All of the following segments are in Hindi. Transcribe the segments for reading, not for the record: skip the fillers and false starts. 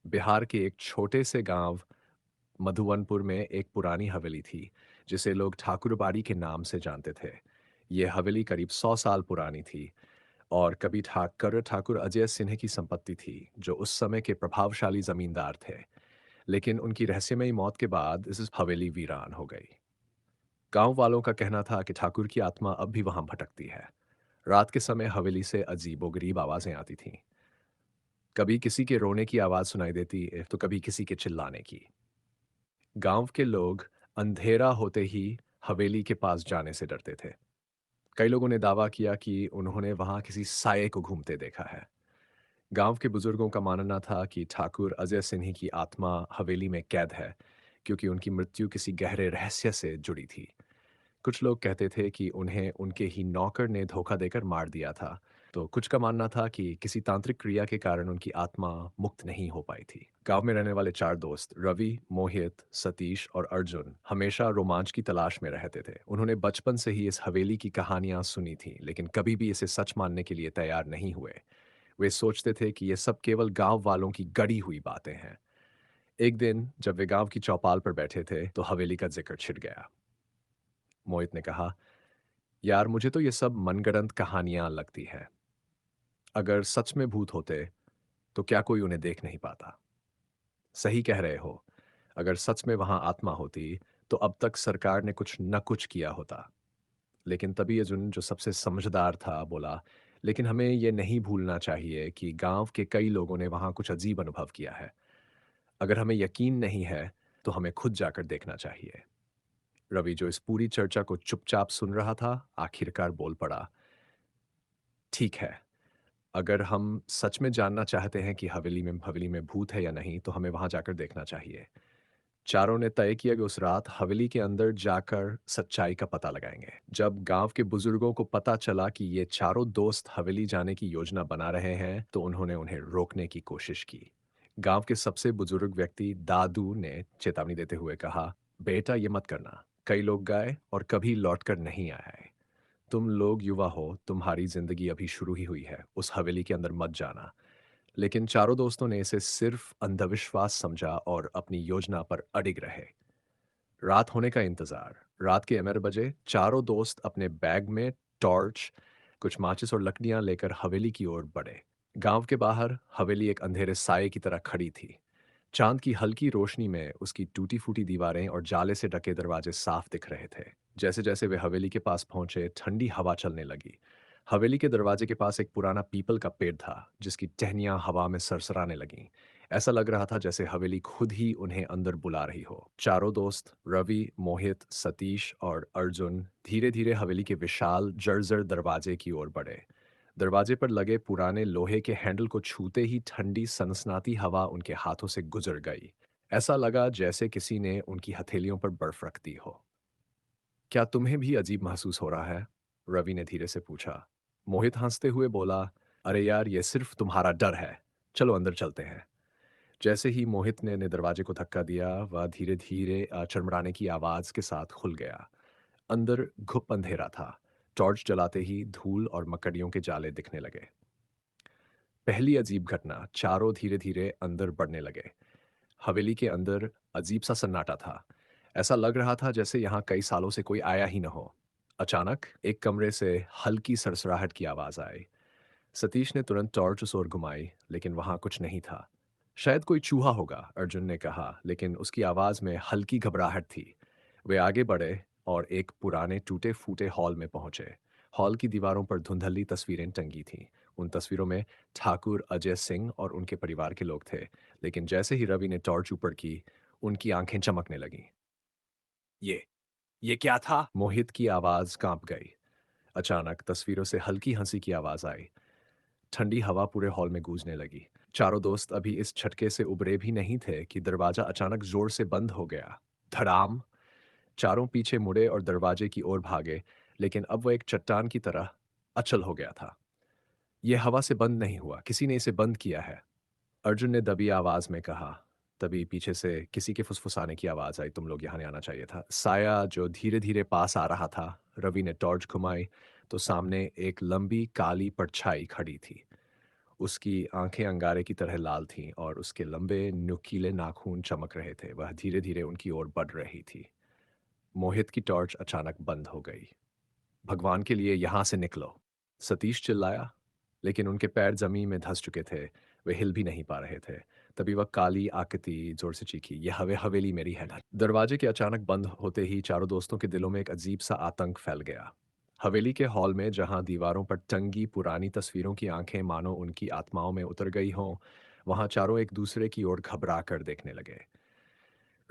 बिहार के एक छोटे से गांव मधुवनपुर में एक पुरानी हवेली थी, जिसे लोग ठाकुरबाड़ी के नाम से जानते थे। ये हवेली करीब 100 साल पुरानी थी और कभी ठाकर ठाकुर अजय सिन्हा की संपत्ति थी, जो उस समय के प्रभावशाली जमींदार थे। लेकिन उनकी रहस्यमयी मौत के बाद इस हवेली वीरान हो गई। गांव वालों का कहना था कि ठाकुर की आत्मा अब भी वहां भटकती है। रात के समय हवेली से अजीबोगरीब आवाजें आती थीं। कभी किसी के रोने की आवाज सुनाई देती, तो कभी किसी के चिल्लाने की। गांव के लोग अंधेरा होते ही हवेली के पास जाने से डरते थे। कई लोगों ने दावा किया कि उन्होंने वहां किसी साये को घूमते देखा है। गांव के बुजुर्गों का मानना था कि ठाकुर अजय सिन्हा की आत्मा हवेली में कैद है, क्योंकि उनकी मृत्यु किसी गहरे रहस्य से जुड़ी थी। कुछ लोग कहते थे कि उन्हें उनके ही नौकर ने धोखा देकर मार दिया था, तो कुछ का मानना था कि किसी तांत्रिक क्रिया के कारण उनकी आत्मा मुक्त नहीं हो पाई थी। गांव में रहने वाले चार दोस्त रवि, मोहित, सतीश और अर्जुन हमेशा रोमांच की तलाश में रहते थे। उन्होंने बचपन से ही इस हवेली की कहानियां सुनी थी, लेकिन कभी भी इसे सच मानने के लिए तैयार नहीं हुए। वे सोचते थे कि ये सब केवल गांव वालों की गढ़ी हुई बातें हैं। एक दिन जब वे गांव की चौपाल पर बैठे थे, तो हवेली का जिक्र छिड़ गया। मोहित ने कहा, यार मुझे तो ये सब मनगढ़ंत कहानियां लगती है। अगर सच में भूत होते तो क्या कोई उन्हें देख नहीं पाता? सही कह रहे हो। अगर सच में वहां आत्मा होती तो अब तक सरकार ने कुछ न कुछ किया होता। लेकिन तभी अर्जुन, जो सबसे समझदार था, बोला, लेकिन हमें ये नहीं भूलना चाहिए कि गांव के कई लोगों ने वहां कुछ अजीब अनुभव किया है। अगर हमें यकीन नहीं है तो हमें खुद जाकर देखना चाहिए। रवि, जो इस पूरी चर्चा को चुपचाप सुन रहा था, आखिरकार बोल पड़ा, ठीक है, अगर हम सच में जानना चाहते हैं कि हवेली में भूत है या नहीं, तो हमें वहां जाकर देखना चाहिए। चारों ने तय किया कि उस रात हवेली के अंदर जाकर सच्चाई का पता लगाएंगे। जब गांव के बुजुर्गों को पता चला कि ये चारों दोस्त हवेली जाने की योजना बना रहे हैं, तो उन्होंने उन्हें रोकने की कोशिश की। गांव के सबसे बुजुर्ग व्यक्ति दादू ने चेतावनी देते हुए कहा, बेटा ये मत करना। कई लोग गए और कभी लौटकर नहीं आए। तुम लोग युवा हो, तुम्हारी जिंदगी अभी शुरू ही हुई है, उस हवेली के अंदर मत जाना। लेकिन चारों दोस्तों ने इसे सिर्फ अंधविश्वास समझा और अपनी योजना पर अडिग रहे। रात होने का इंतजार। रात के 11 बजे चारों दोस्त अपने बैग में टॉर्च, कुछ माचिस और लकड़ियां लेकर हवेली की ओर बढ़े। गांव के बाहर हवेली एक अंधेरे साये की तरह खड़ी थी। चांद की हल्की रोशनी में उसकी टूटी फूटी दीवारें और जाले से ढके दरवाजे साफ दिख रहे थे। जैसे जैसे वे हवेली के पास पहुंचे, ठंडी हवा चलने लगी। हवेली के दरवाजे के पास एक पुराना पीपल का पेड़ था, जिसकी टहनियां हवा में सरसराने लगीं। ऐसा लग रहा था जैसे हवेली खुद ही उन्हें अंदर बुला रही हो। चारों दोस्त रवि, मोहित, सतीश और अर्जुन धीरे धीरे हवेली के विशाल जर्जर दरवाजे की ओर बढ़े। दरवाजे पर लगे पुराने लोहे के हैंडल को छूते ही ठंडी सनसनाती हवा उनके हाथों से गुजर गई। ऐसा लगा जैसे किसी ने उनकी हथेलियों पर बर्फ रख दी हो। क्या तुम्हें भी अजीब महसूस हो रहा है? रवि ने धीरे से पूछा। मोहित हंसते हुए बोला, अरे यार, ये सिर्फ तुम्हारा डर है। चलो अंदर चलते हैं। जैसे ही मोहित ने दरवाजे को धक्का दिया, वह धीरे धीरे चड़मड़ाने की आवाज के साथ खुल गया। अंदर घुप अंधेरा था। टॉर्च जलाते ही धूल और मकड़ियों के जाले दिखने लगे। पहली अजीब घटना, चारों धीरे धीरे अंदर बढ़ने लगे। हवेली के अंदर अजीब सा सन्नाटा था। ऐसा लग रहा था जैसे यहाँ कई सालों से कोई आया ही न हो। अचानक एक कमरे से हल्की सरसराहट की आवाज आई। सतीश ने तुरंत टॉर्च उस ओर घुमाई, लेकिन वहां कुछ नहीं था। शायद कोई चूहा होगा, अर्जुन ने कहा, लेकिन उसकी आवाज में हल्की घबराहट थी। वे आगे बढ़े और एक पुराने टूटे फूटे हॉल में पहुंचे। हॉल की दीवारों पर धुंधली तस्वीरें टंगी थीं। उन तस्वीरों में ठाकुर अजय सिंह और उनके परिवार के लोग थे। लेकिन जैसे ही रवि ने टॉर्च ऊपर की, उनकी आंखें चमकने लगीं। ये ये क्या था? मोहित की आवाज कांप गई। अचानक तस्वीरों से हल्की हंसी की आवाज आई। ठंडी हवा पूरे हॉल में गूंजने लगी। चारों दोस्त अभी इस झटके से उबरे भी नहीं थे कि दरवाजा अचानक जोर से बंद हो गया। धड़ाम! चारों पीछे मुड़े और दरवाजे की ओर भागे, लेकिन अब वह एक चट्टान की तरह अचल हो गया था। यह हवा से बंद नहीं हुआ, किसी ने इसे बंद किया है। अर्जुन ने दबी आवाज में कहा। तभी पीछे से किसी के फुसफुसाने की आवाज आई, तुम लोग यहाँ नहीं आना चाहिए था। साया जो धीरे धीरे पास आ रहा था। रवि ने टॉर्च घुमाई तो सामने एक लंबी काली परछाई खड़ी थी। उसकी आंखें अंगारे की तरह लाल थीं और उसके लंबे नुकीले नाखून चमक रहे थे। वह धीरे-धीरे उनकी ओर बढ़ रही थी। मोहित की टॉर्च अचानक बंद हो गई। भगवान के लिए यहाँ से निकलो! सतीश चिल्लाया, लेकिन उनके पैर ज़मीन में धँस चुके थे। वे हिल भी नहीं पा रहे थे। तभी वह काली आकृति ज़ोर से चीखी, "यह हवेली मेरी है ना।" दरवाजे के अचानक बंद होते ही चारों दोस्तों के दिलों में एक अजीब-सा आतंक फैल गया। हवेली के हॉल में जहाँ दीवारों पर टंगी पुरानी तस्वीरों की आंखें मानो उनकी आत्माओं में उतर गई हों, वहाँ चारों एक दूसरे की ओर घबरा कर देखने लगे।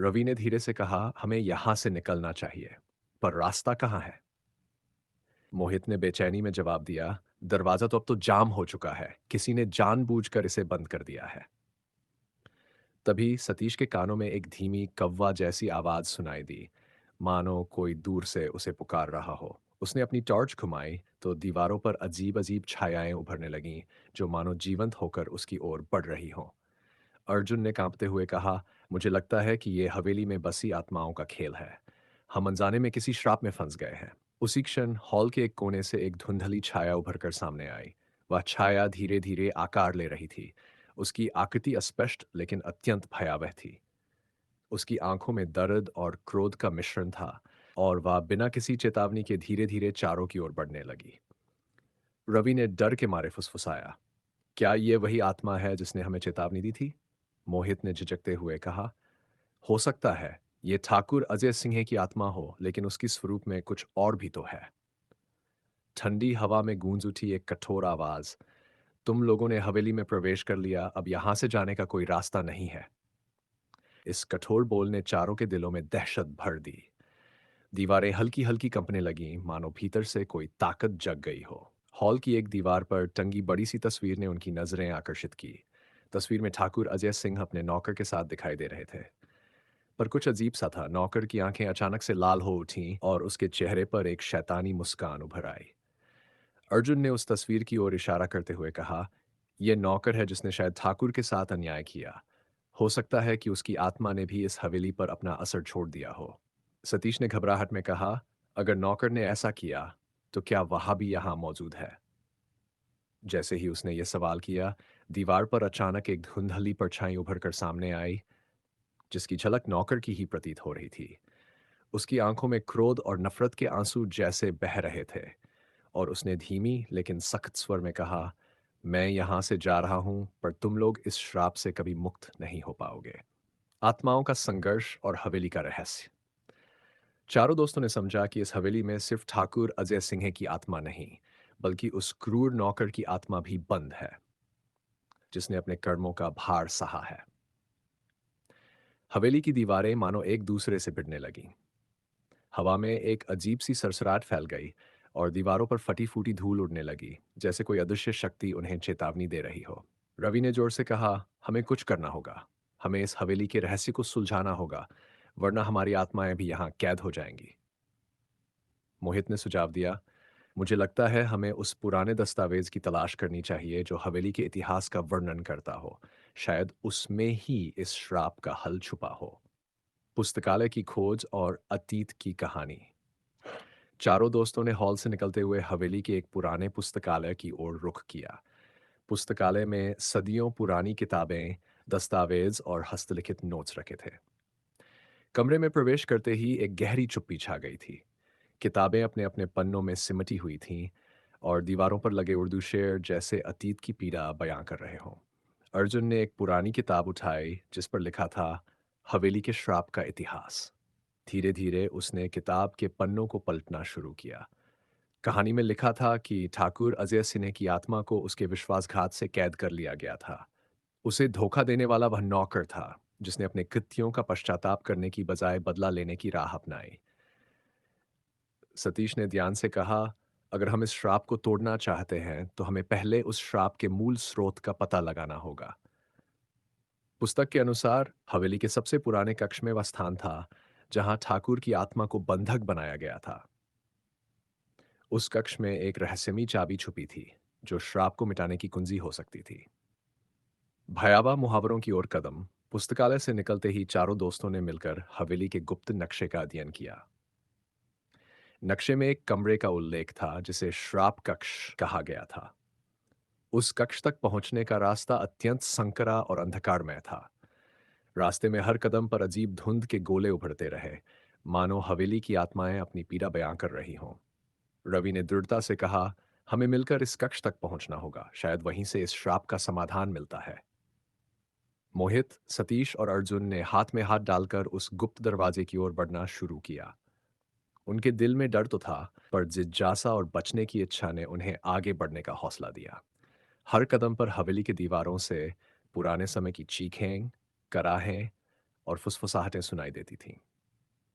रवि ने धीरे से कहा, "हमें यहाँ से निकलना चाहिए, पर रास्ता कहाँ है?" मोहित ने बेचैनी में जवाब दिया, "दरवाजा तो अब तो जाम हो चुका है। किसी ने जानबूझकर इसे बंद कर दिया है।" तभी सतीश के कानों में एक धीमी कव्वा जैसी आवाज सुनाई दी, मानो कोई दूर से उसे पुकार रहा हो। उसने अपनी टॉर्च घुमाई तो दीवारों पर अजीब-अजीब छायाएं उभरने लगीं, जो मानो जीवंत होकर उसकी ओर बढ़ रही हों। अर्जुन ने कांपते हुए कहा, "मुझे लगता है कि ये हवेली में बसी आत्माओं का खेल है। हम अनजाने में किसी श्राप में फंस गए हैं।" उसी क्षण हॉल के एक कोने से एक धुंधली छाया उभरकर सामने आई। वह छाया धीरे-धीरे आकार ले रही थी। उसकी आकृति अस्पष्ट लेकिन अत्यंत भयावह थी। उसकी आंखों में दर्द और क्रोध का मिश्रण था और वह बिना किसी चेतावनी के धीरे-धीरे चारों की ओर बढ़ने लगी। रवि ने डर के मारे फुसफुसाया, "क्या ये वही आत्मा है जिसने हमें चेतावनी दी थी?" मोहित ने झिझकते हुए कहा, "हो सकता है ये ठाकुर अजय सिंह की आत्मा हो, लेकिन उसकी स्वरूप में कुछ और भी तो है।" ठंडी हवा में गूंज उठी एक कठोर आवाज, "तुम लोगों ने हवेली में प्रवेश कर लिया, अब यहां से जाने का कोई रास्ता नहीं है।" इस कठोर बोल ने चारों के दिलों में दहशत भर दी। दीवारें हल्की-हल्की कंपने लगीं, मानो भीतर से कोई ताकत जग गई हो। हॉल की एक दीवार पर टंगी बड़ी सी तस्वीर ने उनकी नजरें आकर्षित की। तस्वीर में ठाकुर अजय सिंह अपने नौकर के साथ दिखाई दे रहे थे। पर कुछ अजीब सा था, नौकर की आंखें अचानक से लाल हो उठीं और उसके चेहरे पर एक शैतानी मुस्कान उभर आई। अर्जुन ने उस तस्वीर की ओर इशारा करते हुए कहा, "यह नौकर है जिसने शायद ठाकुर के साथ अन्याय किया। हो सकता है कि उसकी आत्मा ने भी इस हवेली पर अपना असर छोड़ दिया हो।" सतीश ने घबराहट में कहा, "अगर नौकर ने ऐसा किया, तो क्या वहां भी यहाँ मौजूद है?" जैसे ही उसने यह सवाल किया, दीवार पर अचानक एक धुंधली परछाई उभरकर सामने आई, जिसकी झलक नौकर की ही प्रतीत हो रही थी। उसकी आंखों में क्रोध और नफरत के आंसू जैसे बह रहे थे और उसने धीमी लेकिन सख्त स्वर में कहा, "मैं यहां से जा रहा हूं, पर तुम लोग इस श्राप से कभी मुक्त नहीं हो पाओगे।" आत्माओं का संघर्ष और हवेली का रहस्य। चारों दोस्तों ने समझा कि इस हवेली में सिर्फ ठाकुर अजय सिंह की आत्मा नहीं, बल्कि उस क्रूर नौकर की आत्मा भी बंद है, जिसने अपने कर्मों का भार सहा है। हवेली की दीवारें मानो एक दूसरे से भिड़ने लगीं। हवा में एक अजीब सी सरसराहट फैल गई और दीवारों पर फटी फूटी धूल उड़ने लगी, जैसे कोई अदृश्य शक्ति उन्हें चेतावनी दे रही हो। रवि ने जोर से कहा, "हमें कुछ करना होगा। हमें इस हवेली के रहस्य को सुलझाना होगा, वरना हमारी आत्माएं भी यहाँ कैद हो जाएंगी।" मोहित ने सुझाव दिया, "मुझे लगता है हमें उस पुराने दस्तावेज की तलाश करनी चाहिए जो हवेली के इतिहास का वर्णन करता हो। शायद उसमें ही इस श्राप का हल छुपा हो।" पुस्तकालय की खोज और अतीत की कहानी। चारों दोस्तों ने हॉल से निकलते हुए हवेली के एक पुराने पुस्तकालय की ओर रुख किया। पुस्तकालय में सदियों पुरानी किताबें, दस्तावेज और हस्तलिखित नोट्स रखे थे। कमरे में प्रवेश करते ही एक गहरी चुप्पी छा गई थी। किताबें अपने अपने पन्नों में सिमटी हुई थीं और दीवारों पर लगे उर्दू शेर जैसे अतीत की पीड़ा बयां कर रहे हों। अर्जुन ने एक पुरानी किताब उठाई जिस पर लिखा था, "हवेली के श्राप का इतिहास।" धीरे धीरे उसने किताब के पन्नों को पलटना शुरू किया। कहानी में लिखा था कि ठाकुर अजय सिन्हा की आत्मा को उसके विश्वासघात से कैद कर लिया गया था। उसे धोखा देने वाला वह नौकर था जिसने अपने कृत्यों का पश्चाताप करने की बजाय बदला लेने की राह अपनाई। सतीश ने ध्यान से कहा, "अगर हम इस श्राप को तोड़ना चाहते हैं तो हमें पहले उस श्राप के मूल स्रोत का पता लगाना होगा।" पुस्तक के अनुसार हवेली के सबसे पुराने कक्ष में वह स्थान था जहां ठाकुर की आत्मा को बंधक बनाया गया था। उस कक्ष में एक रहस्यमयी चाबी छुपी थी जो श्राप को मिटाने की कुंजी हो सकती थी। भयावह मुहावरों की ओर कदम। पुस्तकालय से निकलते ही चारों दोस्तों ने मिलकर हवेली के गुप्त नक्शे का अध्ययन किया। नक्शे में एक कमरे का उल्लेख था जिसे श्राप कक्ष कहा गया था। उस कक्ष तक पहुंचने का रास्ता अत्यंत संकरा और अंधकारमय था। रास्ते में हर कदम पर अजीब धुंध के गोले उभरते रहे, मानो हवेली की आत्माएं अपनी पीड़ा बयां कर रही हों। रवि ने दृढ़ता से कहा, हमें मिलकर इस कक्ष तक पहुंचना होगा, शायद वहीं से इस श्राप का समाधान मिलता है। मोहित, सतीश और अर्जुन ने हाथ में हाथ डालकर उस गुप्त दरवाजे की ओर बढ़ना शुरू किया। उनके दिल में डर तो था, पर जिज्ञासा और बचने की इच्छा ने उन्हें आगे बढ़ने का हौसला दिया। हर कदम पर हवेली की दीवारों से पुराने समय की चीखें, कराहें और फुसफुसाहटें सुनाई देती थीं।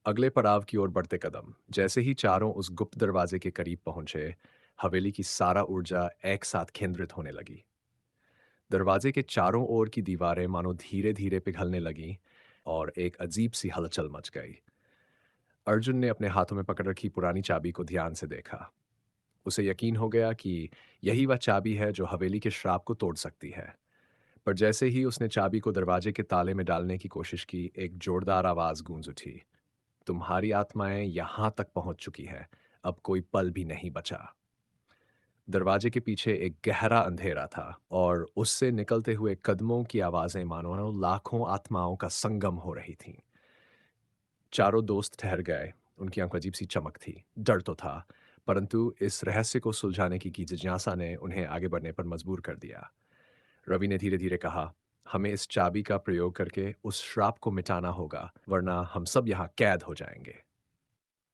अगले पड़ाव की ओर बढ़ते कदम, जैसे ही चारों उस गुप्त दरवाजे के करीब पहुंचे, हवेली की सारा ऊर्जा एक साथ केंद्रित होने लगी। दरवाजे के चारों ओर की दीवारें मानो धीरे धीरे पिघलने लगीं और एक अजीब सी हलचल मच गई। अर्जुन ने अपने हाथों में पकड़ रखी पुरानी चाबी को ध्यान से देखा। उसे यकीन हो गया कि यही वह चाबी है जो हवेली के श्राप को तोड़ सकती है। पर जैसे ही उसने चाबी को दरवाजे के ताले में डालने की कोशिश की, एक जोरदार आवाज गूंज उठी। तुम्हारी आत्माएं यहां तक पहुंच चुकी है, अब कोई पल भी नहीं बचा। दरवाजे के पीछे एक गहरा अंधेरा था और उससे निकलते हुए कदमों की आवाजें मानो लाखों आत्माओं का संगम हो रही थीं। चारों दोस्त ठहर गए। उनकी आंखों अजीब सी चमक थी। डर तो था, परंतु इस रहस्य को सुलझाने की जिज्ञासा ने उन्हें आगे बढ़ने पर मजबूर कर दिया। रवि ने धीरे धीरे कहा, हमें इस चाबी का प्रयोग करके उस श्राप को मिटाना होगा, वरना हम सब यहाँ कैद हो जाएंगे।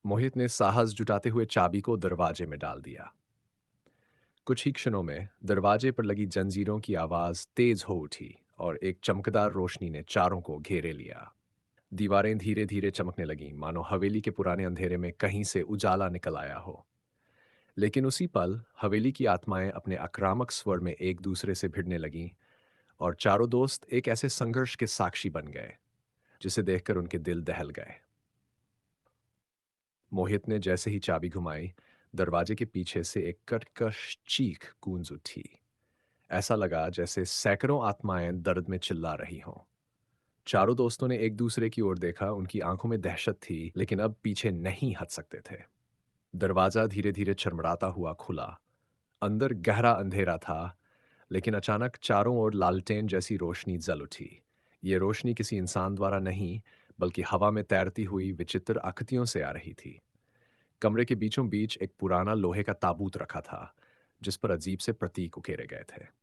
मोहित ने साहस जुटाते हुए चाबी को दरवाजे में डाल दिया। कुछ ही क्षणों में दरवाजे पर लगी जंजीरों की आवाज तेज हो उठी और एक चमकदार रोशनी ने चारों को घेरे लिया। दीवारें धीरे धीरे चमकने लगीं, मानो हवेली के पुराने अंधेरे में कहीं से उजाला निकल आया हो। लेकिन उसी पल हवेली की आत्माएं अपने आक्रामक स्वर में एक दूसरे से भिड़ने लगीं और चारों दोस्त एक ऐसे संघर्ष के साक्षी बन गए जिसे देखकर उनके दिल दहल गए। मोहित ने जैसे ही चाबी घुमाई, दरवाजे के पीछे से एक कर्कश चीख गूंज उठी। ऐसा लगा जैसे सैकड़ों आत्माएं दर्द में चिल्ला रही हों। चारों दोस्तों ने एक दूसरे की ओर देखा। उनकी आंखों में दहशत थी, लेकिन अब पीछे नहीं हट सकते थे। दरवाजा धीरे धीरे चरमराता हुआ खुला। अंदर गहरा अंधेरा था, लेकिन अचानक चारों ओर लालटेन जैसी रोशनी जल उठी। ये रोशनी किसी इंसान द्वारा नहीं, बल्कि हवा में तैरती हुई विचित्र आकृतियों से आ रही थी। कमरे के बीचों बीच एक पुराना लोहे का ताबूत रखा था, जिस पर अजीब से प्रतीक उकेरे गए थे।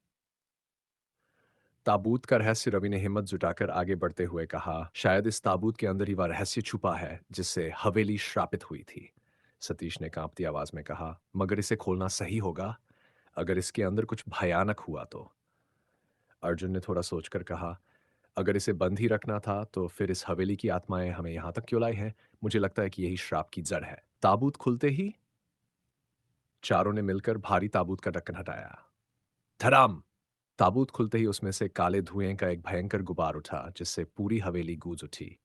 ताबूत का रहस्य, रवि ने हिम्मत जुटाकर आगे बढ़ते हुए कहा, शायद इस ताबूत के अंदर ही वह रहस्य छुपा है जिससे हवेली श्रापित हुई थी। सतीश ने कांपती आवाज में कहा, मगर इसे खोलना सही होगा। अगर इसके अंदर कुछ भयानक हुआ तो। अर्जुन ने थोड़ा सोचकर कहा, अगर इसे बंद ही रखना था तो फिर इस हवेली की आत्माएं हमें यहां तक क्यों लाई हैं? मुझे लगता है कि यही श्राप की जड़ है। ताबूत खुलते ही चारों ने मिलकर भारी ताबूत का ढक्कन हटाया। धड़ाम! ताबूत खुलते ही उसमें से काले धुएं का एक भयंकर गुबार उठा, जिससे पूरी हवेली गूंज उठी।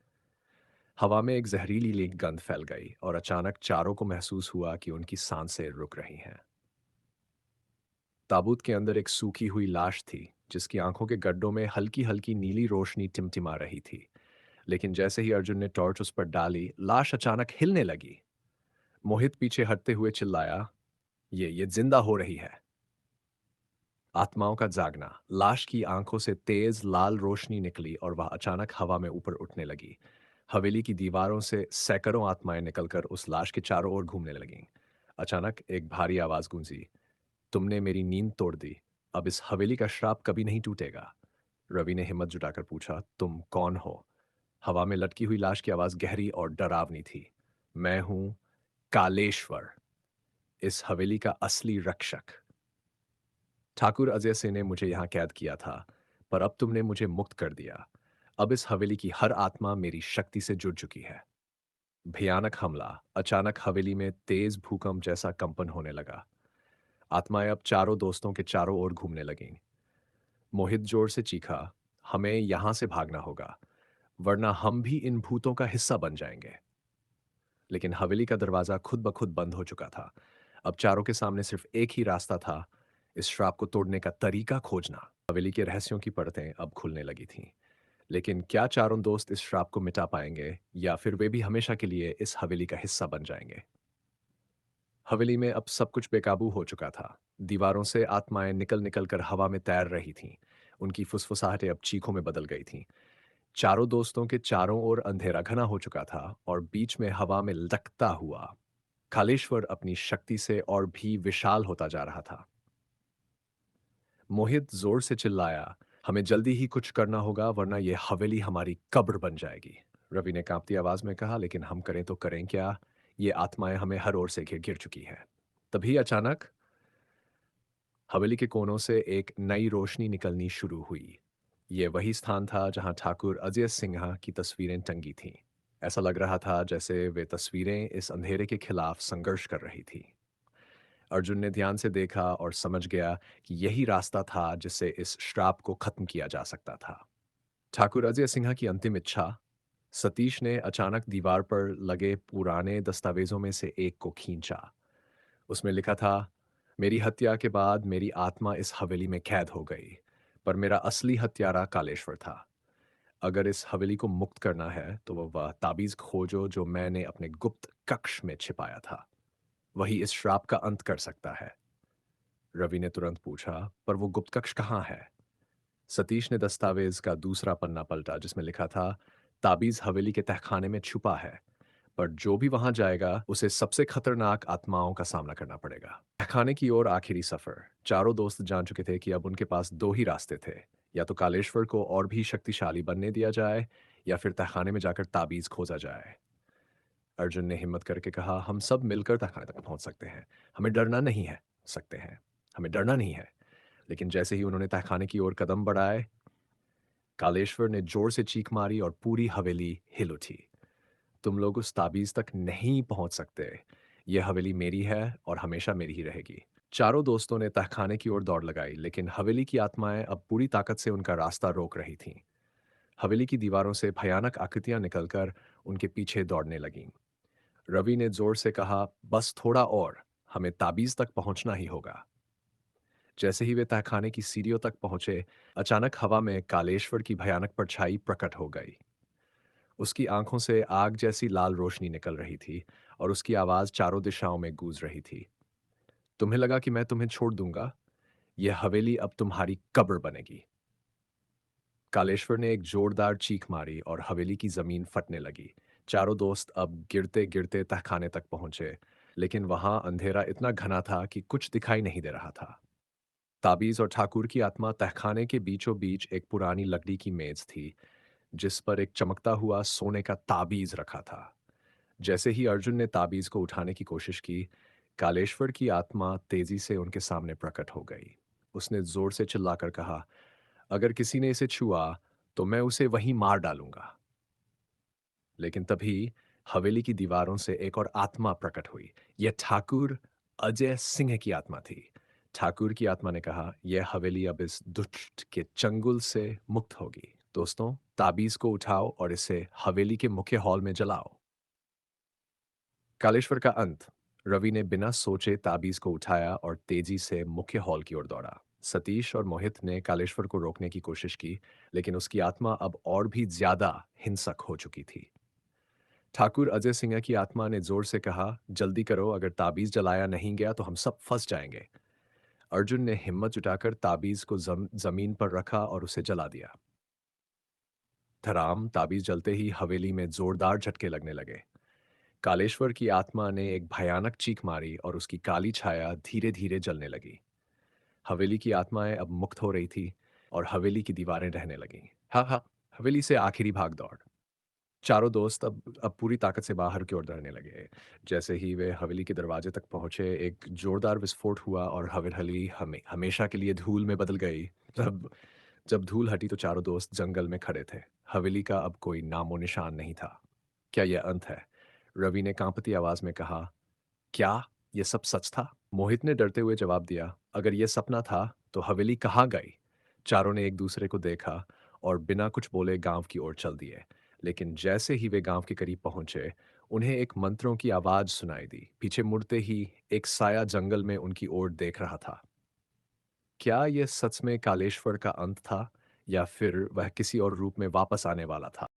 हवा में एक जहरीली लीक गंध फैल गई और अचानक चारों को महसूस हुआ कि उनकी सांसें रुक रही हैं। ताबूत के अंदर एक सूखी हुई लाश थी, जिसकी आंखों के गड्ढों में हल्की हल्की नीली रोशनी टिमटिमा रही थी। लेकिन जैसे ही अर्जुन ने टॉर्च उस पर डाली, लाश अचानक हिलने लगी। मोहित पीछे हटते हुए चिल्लाया, ये जिंदा हो रही है। आत्माओं का जागना। लाश की आंखों से तेज लाल रोशनी निकली और वह अचानक हवा में ऊपर उठने लगी। हवेली की दीवारों से सैकड़ों आत्माएं निकलकर उस लाश के चारों ओर घूमने लगीं। अचानक एक भारी आवाज गूंजी, तुमने मेरी नींद तोड़ दी। अब इस हवेली का श्राप कभी नहीं टूटेगा। रवि ने हिम्मत जुटाकर पूछा, तुम कौन हो? हवा में लटकी हुई लाश की आवाज गहरी और डरावनी थी। मैं हूं कालेश्वर, इस हवेली का असली रक्षक। ठाकुर अजय सिंह ने मुझे यहाँ कैद किया था, पर अब तुमने मुझे मुक्त कर दिया। अब इस हवेली की हर आत्मा मेरी शक्ति से जुड़ चुकी है। भयानक हमला। अचानक हवेली में तेज भूकंप जैसा कंपन होने लगा। आत्माएं अब चारों दोस्तों के चारों ओर घूमने लगीं। मोहित जोर से चीखा, हमें यहां से भागना होगा, वरना हम भी इन भूतों का हिस्सा बन जाएंगे। लेकिन हवेली का दरवाजा खुद ब खुद बंद हो चुका था। अब चारों के सामने सिर्फ एक ही रास्ता था, इस श्राप को तोड़ने का तरीका खोजना। हवेली के रहस्यों की परतें अब खुलने लगी थीं। लेकिन क्या चारों दोस्त इस श्राप को मिटा पाएंगे, या फिर वे भी हमेशा के लिए इस हवेली का हिस्सा बन जाएंगे? हवेली में अब सब कुछ बेकाबू हो चुका था। दीवारों से आत्माएं निकल निकल कर हवा में तैर रही थीं। उनकी फुसफुसाहटें अब चीखों में बदल गई थीं। चारों दोस्तों के चारों ओर अंधेरा घना हो चुका था और बीच में हवा में लटकता हुआ कालेश्वर अपनी शक्ति से और भी विशाल होता जा रहा था। मोहित जोर से चिल्लाया, हमें जल्दी ही कुछ करना होगा वरना यह हवेली हमारी कब्र बन जाएगी। रवि ने कांपती आवाज में कहा, लेकिन हम करें तो करें क्या? ये आत्माएं हमें हर ओर से घिर घिर चुकी हैं। तभी अचानक हवेली के कोनों से एक नई रोशनी निकलनी शुरू हुई। ये वही स्थान था जहां ठाकुर अजय सिन्हा की तस्वीरें टंगी थीं। ऐसा लग रहा था जैसे वे तस्वीरें इस अंधेरे के खिलाफ संघर्ष कर रही थीं। अर्जुन ने ध्यान से देखा और समझ गया कि यही रास्ता था जिससे इस श्राप को खत्म किया जा सकता था। ठाकुर अजय सिन्हा की अंतिम इच्छा। सतीश ने अचानक दीवार पर लगे पुराने दस्तावेजों में से एक को खींचा। उसमें लिखा था, मेरी हत्या के बाद मेरी आत्मा इस हवेली में कैद हो गई, पर मेरा असली हत्यारा कालेश्वर था। अगर इस हवेली को मुक्त करना है तो वह ताबीज खोजो जो मैंने अपने गुप्त कक्ष में छिपाया था। वही इस श्राप का अंत कर सकता है। रवि ने तुरंत पूछा, पर वो गुप्त कक्ष कहाँ है? सतीश ने दस्तावेज का दूसरा पन्ना पलटा जिसमें लिखा था, ताबीज हवेली के तहखाने में छुपा है, पर जो भी वहां जाएगा उसे सबसे खतरनाक आत्माओं का सामना करना पड़ेगा। तहखाने की ओर आखिरी सफर। चारों दोस्त जान चुके थे कि अब उनके पास दो ही रास्ते थे। या तो कालेश्वर को और भी शक्तिशाली बनने दिया जाए या फिर तहखाने में जाकर ताबीज खोजा जाए। अर्जुन ने हिम्मत करके कहा, हम सब मिलकर तहखाने तक पहुंच सकते हैं। हमें डरना नहीं है। सकते हैं। हमें डरना नहीं है। लेकिन जैसे ही उन्होंने तहखाने की ओर कदम बढ़ाए, कालेश्वर ने जोर से चीख मारी और पूरी हवेली हिल उठी। तुम लोग उस ताबीज तक नहीं पहुंच सकते। यह हवेली मेरी है और हमेशा मेरी ही रहेगी। चारों दोस्तों ने तहखाने की ओर दौड़ लगाई, लेकिन हवेली की आत्माएं अब पूरी ताकत से उनका रास्ता रोक रही थीं। हवेली की दीवारों से भयानक आकृतियां निकलकर उनके पीछे दौड़ने लगीं। रवि ने जोर से कहा, बस थोड़ा और, हमें ताबीज तक पहुंचना ही होगा। जैसे ही वे तहखाने की सीढ़ियों तक पहुंचे, अचानक हवा में कालेश्वर की भयानक परछाई प्रकट हो गई। उसकी आंखों से आग जैसी लाल रोशनी निकल रही थी और उसकी आवाज चारों दिशाओं में गूंज रही थी। तुम्हें लगा कि मैं तुम्हें छोड़ दूंगा? यह हवेली अब तुम्हारी कब्र बनेगी। कालेश्वर ने एक जोरदार चीख मारी और हवेली की जमीन फटने लगी। चारों दोस्त अब गिरते गिरते तहखाने तक पहुंचे, लेकिन वहां अंधेरा इतना घना था कि कुछ दिखाई नहीं दे रहा था। ताबीज और ठाकुर की आत्मा तहखाने के बीचों बीच एक पुरानी लकड़ी की मेज थी, जिस पर एक चमकता हुआ सोने का ताबीज रखा था। जैसे ही अर्जुन ने ताबीज को उठाने की कोशिश की, कालेश्वर की आत्मा तेजी से उनके सामने प्रकट हो गई। उसने जोर से चिल्लाकर कहा, अगर किसी ने इसे छुआ तो मैं उसे वहीं मार डालूंगा। लेकिन तभी हवेली की दीवारों से एक और आत्मा प्रकट हुई। यह ठाकुर अजय सिंह की आत्मा थी। ठाकुर की आत्मा ने कहा, यह हवेली अब इस दुष्ट के चंगुल से मुक्त होगी। दोस्तों, ताबीज को उठाओ और इसे हवेली के मुख्य हॉल में जलाओ। कालेश्वर का अंत। रवि ने बिना सोचे ताबीज को उठाया और तेजी से मुख्य हॉल की ओर दौड़ा। सतीश और मोहित ने कालेश्वर को रोकने की कोशिश की, लेकिन उसकी आत्मा अब और भी ज्यादा हिंसक हो चुकी थी। ठाकुर अजय सिंह की आत्मा ने जोर से कहा, जल्दी करो, अगर ताबीज जलाया नहीं गया तो हम सब फंस जाएंगे। अर्जुन ने हिम्मत जुटाकर ताबीज को जमीन पर रखा और उसे जला दिया। धड़ाम, ताबीज जलते ही हवेली में जोरदार झटके लगने लगे। कालेश्वर की आत्मा ने एक भयानक चीख मारी और उसकी काली छाया धीरे धीरे जलने लगी। हवेली की आत्माएं अब मुक्त हो रही थी और हवेली की दीवारें रहने लगीं। हाँ हाँ। हवेली से आखिरी भाग दौड़। चारों दोस्त अब पूरी ताकत से बाहर की ओर दौड़ने लगे। जैसे ही वे हवेली के दरवाजे तक पहुंचे, एक जोरदार विस्फोट हुआ और हवेली हमेशा के लिए धूल में बदल गई। जब जब धूल हटी तो चारों दोस्त जंगल में खड़े थे। हवेली का अब कोई नामो निशान नहीं था। क्या यह अंत है? रवि ने कांपती आवाज में कहा। क्या यह सब सच था? मोहित ने डरते हुए जवाब दिया, अगर यह सपना था तो हवेली कहाँ गई? चारों ने एक दूसरे को देखा और बिना कुछ बोले गांव की ओर चल दिए। लेकिन जैसे ही वे गांव के करीब पहुंचे, उन्हें एक मंत्रों की आवाज सुनाई दी। पीछे मुड़ते ही एक साया जंगल में उनकी ओर देख रहा था। क्या यह सच में कालेश्वर का अंत था या फिर वह किसी और रूप में वापस आने वाला था?